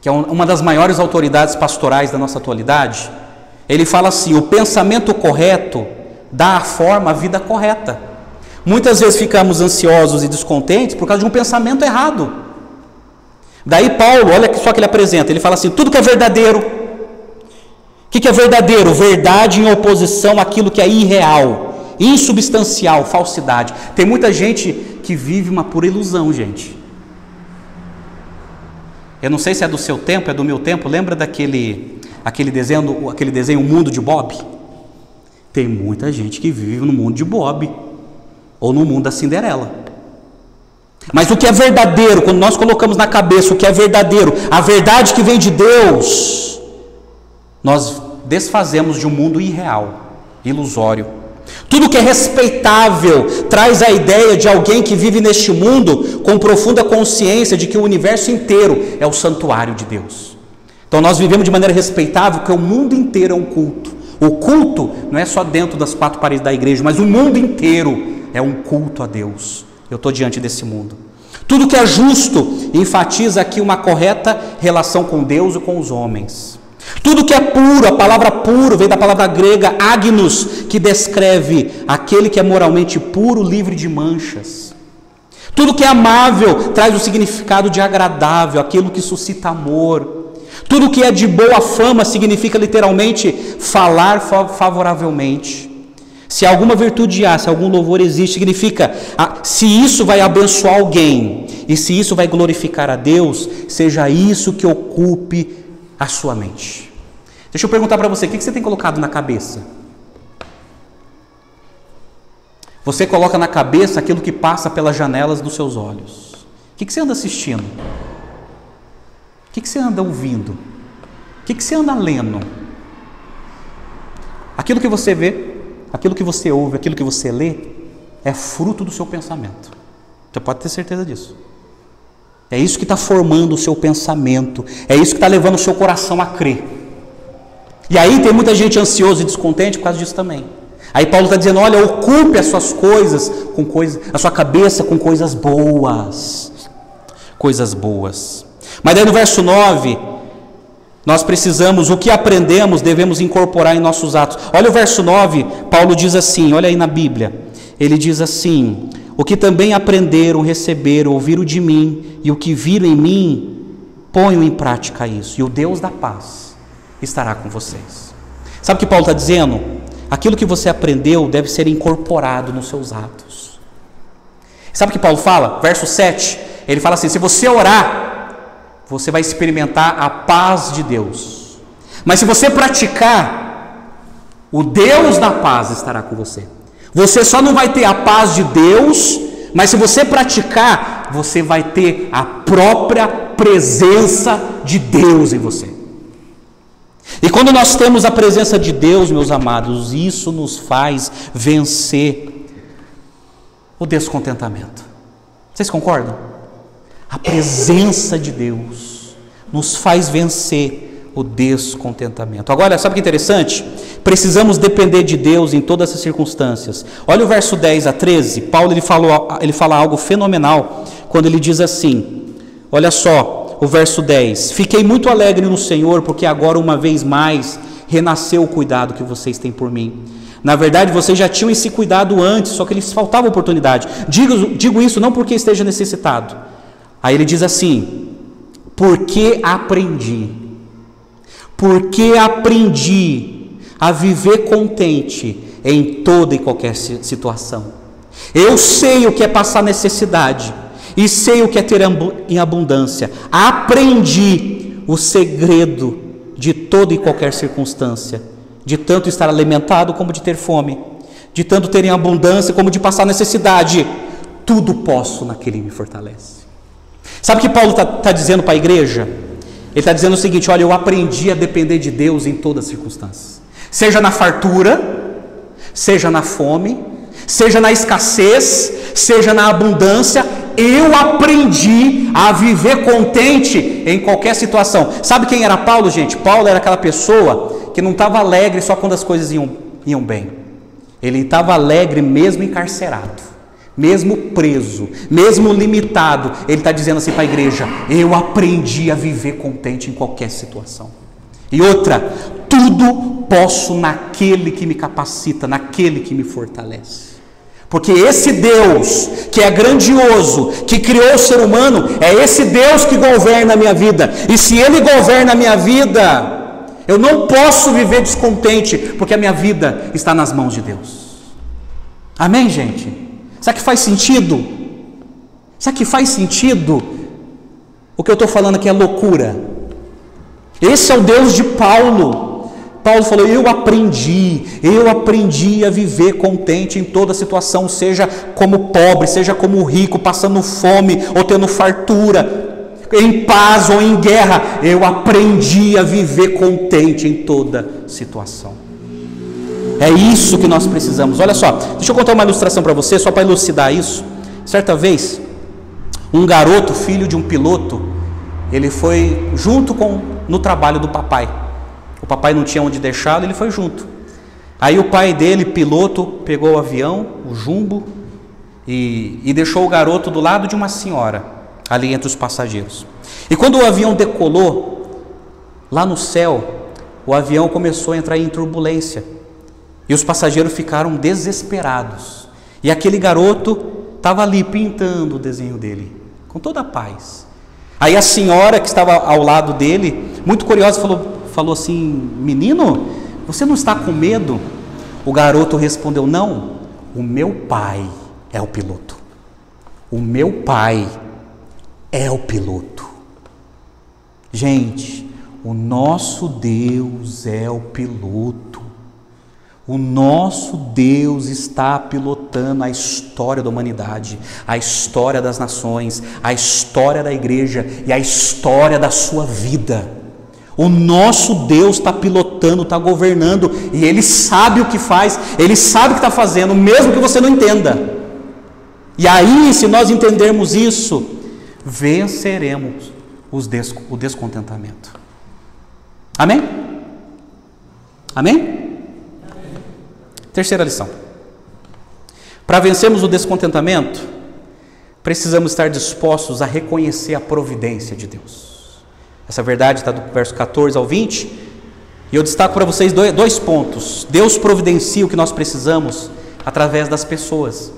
que é uma das maiores autoridades pastorais da nossa atualidade, ele fala assim: o pensamento correto dá a forma à vida correta. Muitas vezes ficamos ansiosos e descontentes por causa de um pensamento errado. Daí Paulo, olha só que ele apresenta, ele fala assim: tudo que é verdadeiro. O que é verdadeiro? Verdade em oposição àquilo que é irreal, insubstancial, falsidade. Tem muita gente que vive uma pura ilusão, gente. Eu não sei se é do seu tempo, é do meu tempo. Lembra daquele desenho O Mundo de Bob? Tem muita gente que vive no mundo de Bob ou no mundo da Cinderela. Mas o que é verdadeiro, quando nós colocamos na cabeça o que é verdadeiro, a verdade que vem de Deus, nós desfazemos de um mundo irreal, ilusório. Tudo que é respeitável traz a ideia de alguém que vive neste mundo com profunda consciência de que o universo inteiro é o santuário de Deus. Então nós vivemos de maneira respeitável, porque o mundo inteiro é um culto. O culto não é só dentro das quatro paredes da igreja, mas o mundo inteiro é um culto a Deus. Eu estou diante desse mundo. Tudo que é justo enfatiza aqui uma correta relação com Deus e com os homens. Tudo que é puro, a palavra puro vem da palavra grega agnos, que descreve aquele que é moralmente puro, livre de manchas. Tudo que é amável traz o significado de agradável, aquilo que suscita amor. Tudo que é de boa fama significa literalmente falar favoravelmente. Se alguma virtude há, se algum louvor existe, significa se isso vai abençoar alguém e se isso vai glorificar a Deus, seja isso que ocupe a sua mente. Deixa eu perguntar para você, o que você tem colocado na cabeça? Você coloca na cabeça aquilo que passa pelas janelas dos seus olhos. O que você anda assistindo? O que você anda ouvindo? O que você anda lendo? Aquilo que você vê, aquilo que você ouve, aquilo que você lê, é fruto do seu pensamento. Você pode ter certeza disso. É isso que está formando o seu pensamento. É isso que está levando o seu coração a crer. E aí tem muita gente ansiosa e descontente por causa disso também. Aí Paulo está dizendo, olha, ocupe as suas coisas, a sua cabeça com coisas boas. Coisas boas. Mas aí no verso 9, nós precisamos, o que aprendemos, devemos incorporar em nossos atos. Olha o verso 9, Paulo diz assim, olha aí na Bíblia. Ele diz assim: o que também aprenderam, receberam, ouviram de mim, e o que viram em mim, ponham em prática isso. E o Deus da paz estará com vocês. Sabe o que Paulo está dizendo? Aquilo que você aprendeu deve ser incorporado nos seus atos. Sabe o que Paulo fala? Verso 7, ele fala assim: se você orar, você vai experimentar a paz de Deus. Mas se você praticar, o Deus da paz estará com você. Você só não vai ter a paz de Deus, mas se você praticar, você vai ter a própria presença de Deus em você. E quando nós temos a presença de Deus, meus amados, isso nos faz vencer o descontentamento. Vocês concordam? A presença de Deus nos faz vencer o descontentamento. Agora, sabe o que é interessante? Precisamos depender de Deus em todas as circunstâncias. Olha o verso 10 a 13. Paulo ele fala algo fenomenal quando ele diz assim: olha só, o verso 10: fiquei muito alegre no Senhor, porque agora uma vez mais renasceu o cuidado que vocês têm por mim. Na verdade, vocês já tinham esse cuidado antes, só que lhes faltava oportunidade. Digo isso não porque esteja necessitado. Aí ele diz assim: porque aprendi a viver contente em toda e qualquer situação. Eu sei o que é passar necessidade e sei o que é ter em abundância. Aprendi o segredo de toda e qualquer circunstância, de tanto estar alimentado como de ter fome, de tanto ter em abundância como de passar necessidade. Tudo posso naquele que me fortalece. Sabe o que Paulo está dizendo para a igreja? Ele está dizendo o seguinte: olha, eu aprendi a depender de Deus em todas as circunstâncias, seja na fartura, seja na fome, seja na escassez, seja na abundância. Eu aprendi a viver contente em qualquer situação. Sabe quem era Paulo, gente? Paulo era aquela pessoa que não estava alegre só quando as coisas iam bem. Ele estava alegre mesmo encarcerado, mesmo preso, mesmo limitado. Ele está dizendo assim para a igreja: eu aprendi a viver contente em qualquer situação. E outra: tudo posso naquele que me capacita, naquele que me fortalece. Porque esse Deus que é grandioso, que criou o ser humano, é esse Deus que governa a minha vida. E se Ele governa a minha vida, eu não posso viver descontente, porque a minha vida está nas mãos de Deus. Amém, gente? Será que faz sentido? Será que faz sentido? O que eu estou falando aqui é loucura. Esse é o Deus de Paulo. Paulo falou: eu aprendi a viver contente em toda situação, seja como pobre, seja como rico, passando fome ou tendo fartura, em paz ou em guerra. Eu aprendi a viver contente em toda situação. É isso que nós precisamos. Olha só, deixa eu contar uma ilustração para você, só para elucidar isso. Certa vez, um garoto, filho de um piloto, ele foi junto no trabalho do papai. O papai não tinha onde deixá-lo, ele foi junto. Aí o pai dele, piloto, pegou o avião, o jumbo, e deixou o garoto do lado de uma senhora, ali entre os passageiros. E quando o avião decolou, lá no céu, o avião começou a entrar em turbulência. E os passageiros ficaram desesperados. E aquele garoto estava ali pintando o desenho dele, com toda a paz. Aí a senhora que estava ao lado dele, muito curiosa, falou assim: menino, você não está com medo? O garoto respondeu: não, o meu pai é o piloto. O meu pai é o piloto. Gente, o nosso Deus é o piloto. O nosso Deus está pilotando a história da humanidade, a história das nações, a história da igreja e a história da sua vida. O nosso Deus está pilotando, está governando, e Ele sabe o que faz, Ele sabe o que está fazendo, mesmo que você não entenda. E aí, se nós entendermos isso, venceremos o descontentamento. Amém? Amém? Terceira lição: para vencermos o descontentamento, precisamos estar dispostos a reconhecer a providência de Deus. Essa verdade está do verso 14 ao 20, e eu destaco para vocês dois pontos. Deus providencia o que nós precisamos através das pessoas.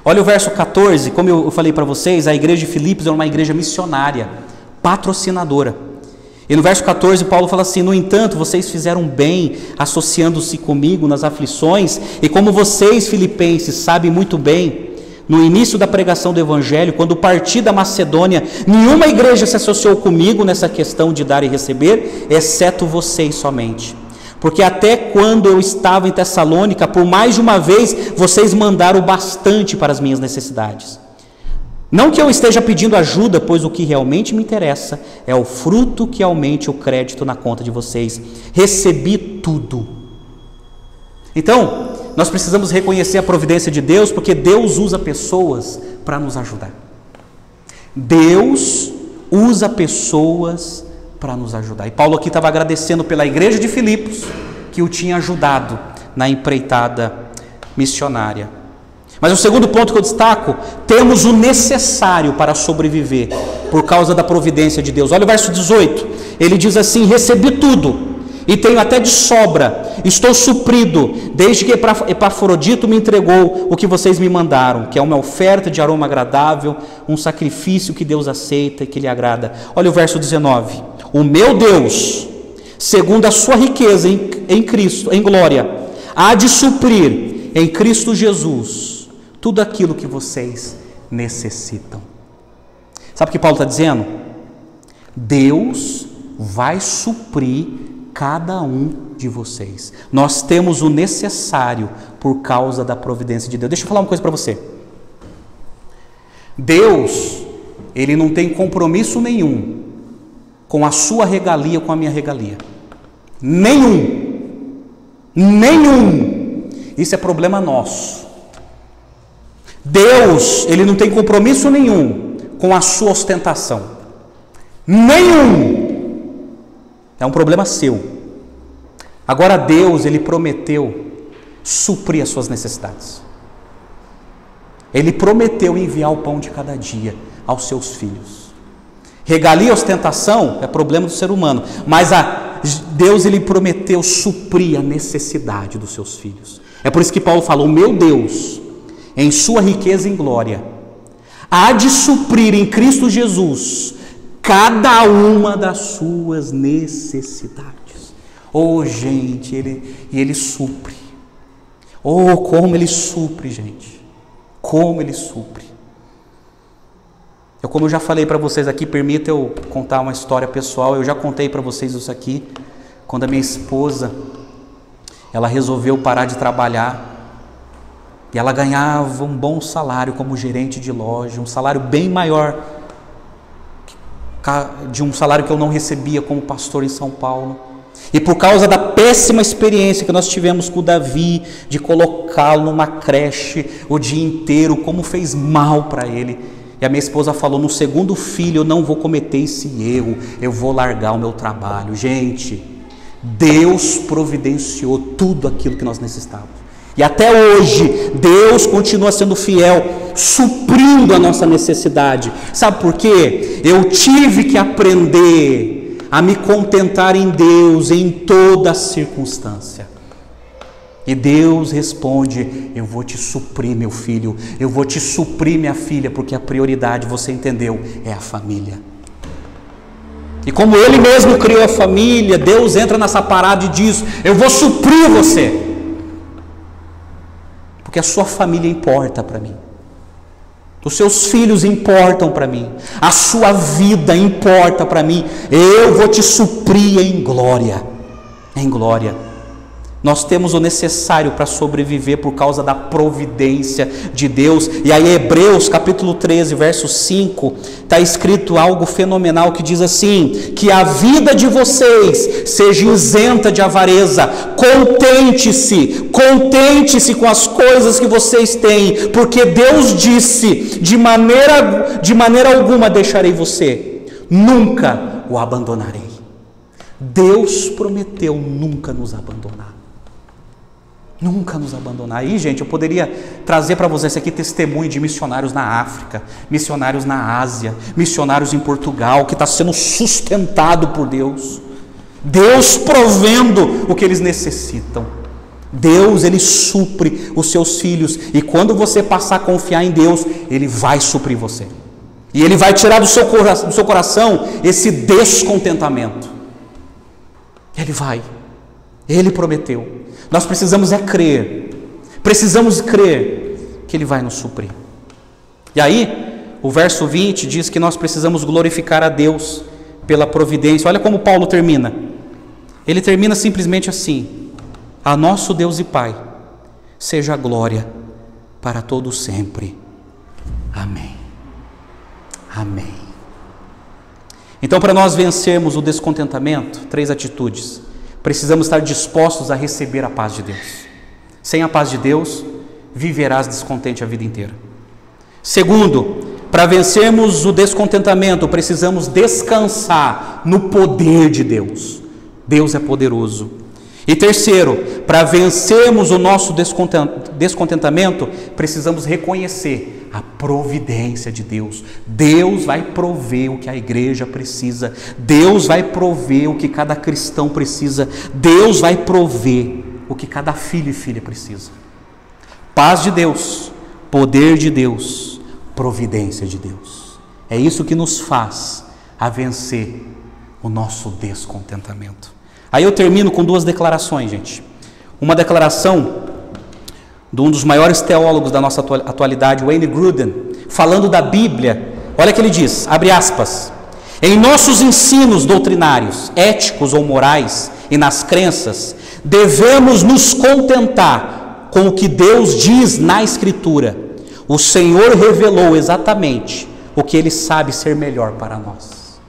Olha o verso 14, como eu falei para vocês, a igreja de Filipos é uma igreja missionária, patrocinadora. E no verso 14 Paulo fala assim: no entanto, vocês fizeram bem associando-se comigo nas aflições, e como vocês, filipenses, sabem muito bem, no início da pregação do Evangelho, quando parti da Macedônia, nenhuma igreja se associou comigo nessa questão de dar e receber, exceto vocês somente. Porque até quando eu estava em Tessalônica, por mais de uma vez, vocês mandaram bastante para as minhas necessidades. Não que eu esteja pedindo ajuda, pois o que realmente me interessa é o fruto que aumente o crédito na conta de vocês. Recebi tudo. Então, nós precisamos reconhecer a providência de Deus, porque Deus usa pessoas para nos ajudar. Deus usa pessoas para nos ajudar. E Paulo aqui estava agradecendo pela igreja de Filipos, que o tinha ajudado na empreitada missionária. Mas o segundo ponto que eu destaco, temos o necessário para sobreviver, por causa da providência de Deus. Olha o verso 18, ele diz assim: recebi tudo, e tenho até de sobra, estou suprido, desde que Epafrodito me entregou o que vocês me mandaram, que é uma oferta de aroma agradável, um sacrifício que Deus aceita e que lhe agrada. Olha o verso 19, o meu Deus, segundo a sua riqueza em Cristo, em glória, há de suprir em Cristo Jesus tudo aquilo que vocês necessitam. Sabe o que Paulo está dizendo? Deus vai suprir cada um de vocês. Nós temos o necessário por causa da providência de Deus. Deixa eu falar uma coisa para você. Deus, Ele não tem compromisso nenhum com a sua regalia, com a minha regalia. Nenhum. Isso é problema nosso. Deus, Ele não tem compromisso nenhum com a sua ostentação. Nenhum. É um problema seu. Agora Deus, Ele prometeu suprir as suas necessidades. Ele prometeu enviar o pão de cada dia aos seus filhos. Regalia e ostentação é problema do ser humano, mas Deus, Ele prometeu suprir a necessidade dos seus filhos. É por isso que Paulo falou: meu Deus, em sua riqueza em glória, há de suprir em Cristo Jesus cada uma das suas necessidades. Oh, gente, Ele supre. Oh, como Ele supre, gente. Como Ele supre. Como eu já falei para vocês aqui, permita eu contar uma história pessoal. Eu já contei para vocês isso aqui, quando a minha esposa, ela resolveu parar de trabalhar. E ela ganhava um bom salário como gerente de loja, um salário bem maior de um salário que eu não recebia como pastor em São Paulo. E por causa da péssima experiência que nós tivemos com o Davi, de colocá-lo numa creche o dia inteiro, como fez mal para ele. E a minha esposa falou: no segundo filho eu não vou cometer esse erro, eu vou largar o meu trabalho. Gente, Deus providenciou tudo aquilo que nós necessitávamos. E até hoje, Deus continua sendo fiel, suprindo a nossa necessidade. Sabe por quê? Eu tive que aprender a me contentar em Deus em toda circunstância. E Deus responde: eu vou te suprir, meu filho, eu vou te suprir, minha filha, porque a prioridade, você entendeu, é a família. E como Ele mesmo criou a família, Deus entra nessa parada e diz: eu vou suprir você. Porque a sua família importa para mim. Os seus filhos importam para mim. A sua vida importa para mim. Eu vou te suprir em glória. Em glória. Nós temos o necessário para sobreviver por causa da providência de Deus. E aí Hebreus capítulo 13, verso 5, está escrito algo fenomenal que diz assim: que a vida de vocês seja isenta de avareza, contente-se com as coisas que vocês têm, porque Deus disse: de maneira alguma deixarei você, nunca o abandonarei. Deus prometeu nunca nos abandonar. Nunca nos abandonar. Aí, gente, eu poderia trazer para vocês aqui testemunho de missionários na África, missionários na Ásia, missionários em Portugal, que está sendo sustentado por Deus. Deus provendo o que eles necessitam. Deus, Ele supre os seus filhos. E quando você passar a confiar em Deus, Ele vai suprir você. E Ele vai tirar do seu coração esse descontentamento. Ele vai. Ele prometeu. Nós precisamos crer que Ele vai nos suprir. E aí, o verso 20 diz que nós precisamos glorificar a Deus pela providência. Olha como Paulo termina. Ele termina simplesmente assim: a nosso Deus e Pai seja a glória para todo sempre. Amém. Amém. Então, para nós vencermos o descontentamento, 3 atitudes. Precisamos estar dispostos a receber a paz de Deus. Sem a paz de Deus, viverás descontente a vida inteira. Segundo, para vencermos o descontentamento, precisamos descansar no poder de Deus. Deus é poderoso. E terceiro, para vencermos o nosso descontentamento, precisamos reconhecer a providência de Deus. Deus vai prover o que a igreja precisa. Deus vai prover o que cada cristão precisa. Deus vai prover o que cada filho e filha precisa. Paz de Deus, poder de Deus, providência de Deus. É isso que nos faz a vencer o nosso descontentamento. Aí eu termino com 2 declarações, gente. Uma declaração de um dos maiores teólogos da nossa atualidade, Wayne Grudem, falando da Bíblia. Olha o que ele diz, abre aspas: em nossos ensinos doutrinários, éticos ou morais e nas crenças, devemos nos contentar com o que Deus diz na Escritura. O Senhor revelou exatamente o que Ele sabe ser melhor para nós.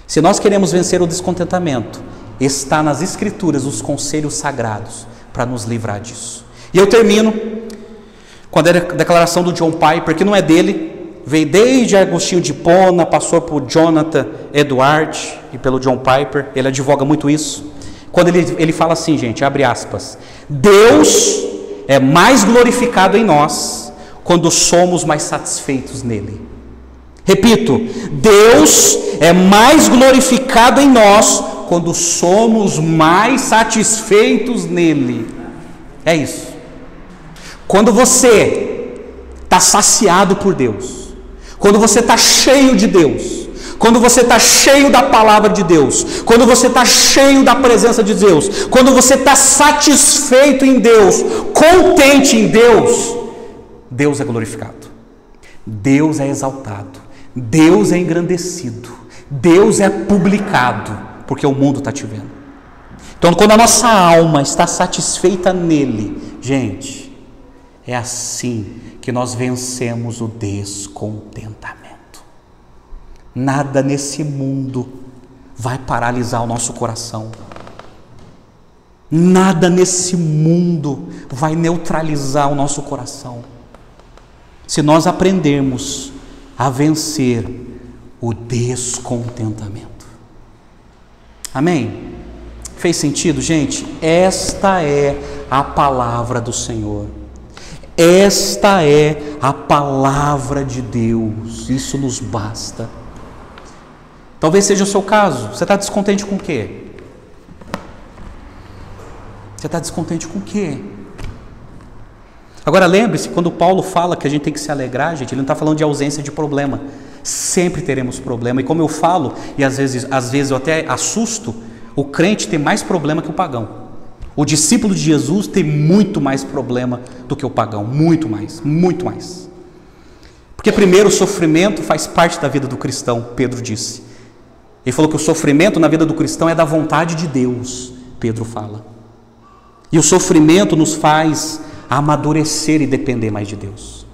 Se nós queremos vencer o descontentamento, está nas Escrituras os conselhos sagrados para nos livrar disso. E eu termino com a declaração do John Piper, que não é dele, veio desde Agostinho de Hipona, passou por Jonathan Edwards e pelo John Piper, ele advoga muito isso. Quando ele fala assim, gente, abre aspas: Deus é mais glorificado em nós quando somos mais satisfeitos nele. Repito, Deus é mais glorificado em nós quando somos mais satisfeitos nele. É isso. Quando você está saciado por Deus, quando você está cheio de Deus, quando você está cheio da palavra de Deus, quando você está cheio da presença de Deus, quando você está satisfeito em Deus, contente em Deus, Deus é glorificado, Deus é exaltado, Deus é engrandecido, Deus é publicado, porque o mundo está te vendo. Então, quando a nossa alma está satisfeita nele, gente, é assim que nós vencemos o descontentamento. Nada nesse mundo vai paralisar o nosso coração. Nada nesse mundo vai neutralizar o nosso coração. Se nós aprendermos a vencer o descontentamento. Amém? Fez sentido, gente? Esta é a palavra do Senhor. Esta é a palavra de Deus. Isso nos basta. Talvez seja o seu caso. Você está descontente com o quê? Você está descontente com o quê? Agora lembre-se, quando Paulo fala que a gente tem que se alegrar, gente, ele não está falando de ausência de problema. Sempre teremos problema. E como eu falo, e às vezes eu até assusto, o crente tem mais problema que o pagão. O discípulo de Jesus tem muito mais problema do que o pagão. Muito mais, muito mais. Porque primeiro o sofrimento faz parte da vida do cristão, Pedro disse. Ele falou que o sofrimento na vida do cristão é da vontade de Deus, Pedro fala. E o sofrimento nos faz amadurecer e depender mais de Deus.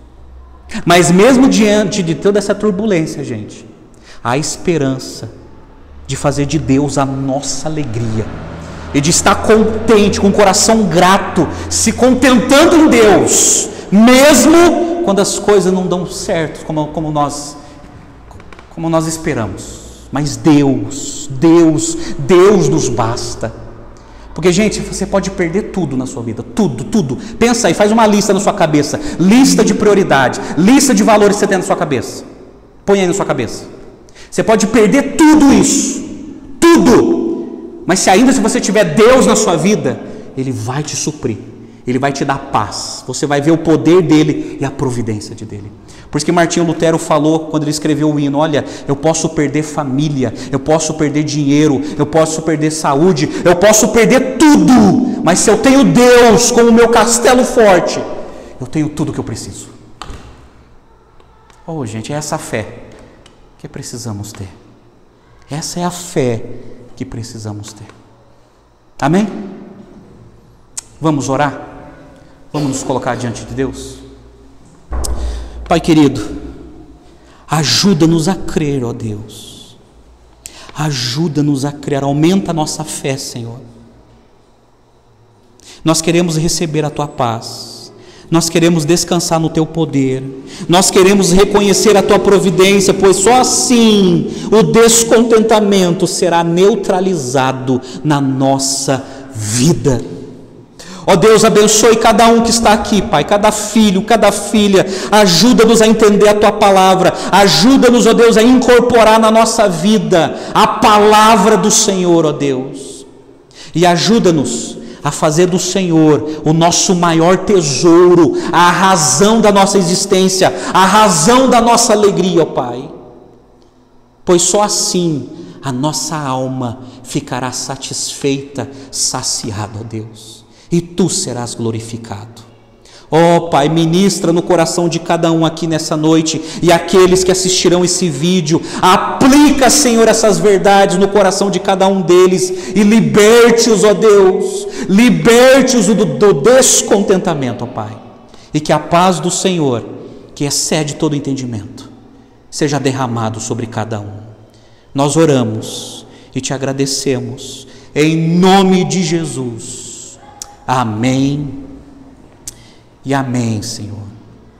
Mas mesmo diante de toda essa turbulência, gente, há esperança de fazer de Deus a nossa alegria e de estar contente, com o coração grato, se contentando em Deus, mesmo quando as coisas não dão certo como nós esperamos. Mas Deus nos basta. Porque, gente, você pode perder tudo na sua vida, tudo. Pensa aí, faz uma lista na sua cabeça, lista de prioridade, lista de valores que você tem na sua cabeça. Põe aí na sua cabeça. Você pode perder tudo isso, tudo. Mas se você tiver Deus na sua vida, Ele vai te suprir, Ele vai te dar paz. Você vai ver o poder dEle e a providência dEle. Por isso que Martinho Lutero falou, quando ele escreveu o hino, olha, eu posso perder família, eu posso perder dinheiro, eu posso perder saúde, eu posso perder tudo, mas se eu tenho Deus como meu castelo forte, eu tenho tudo o que eu preciso. Oh, gente, é essa fé que precisamos ter. Essa é a fé que precisamos ter. Amém? Vamos orar? Vamos nos colocar diante de Deus? Pai querido, ajuda-nos a crer, ó Deus. Ajuda-nos a crer, aumenta a nossa fé, Senhor. Nós queremos receber a Tua paz, nós queremos descansar no Teu poder, nós queremos reconhecer a Tua providência, pois só assim o descontentamento será neutralizado na nossa vida. Ó Deus, abençoe cada um que está aqui, Pai, cada filho, cada filha, ajuda-nos a entender a Tua palavra, ajuda-nos, ó Deus, a incorporar na nossa vida a palavra do Senhor, ó Deus, e ajuda-nos a fazer do Senhor o nosso maior tesouro, a razão da nossa existência, a razão da nossa alegria, ó Pai, pois só assim a nossa alma ficará satisfeita, saciada, ó Deus, e Tu serás glorificado. Ó Pai, ministra no coração de cada um aqui nessa noite, e aqueles que assistirão esse vídeo, aplica, Senhor, essas verdades no coração de cada um deles, e liberte-os, ó Deus, liberte-os do descontentamento, ó Pai, e que a paz do Senhor, que excede todo entendimento, seja derramado sobre cada um. Nós oramos e Te agradecemos, em nome de Jesus. Amém e amém, Senhor.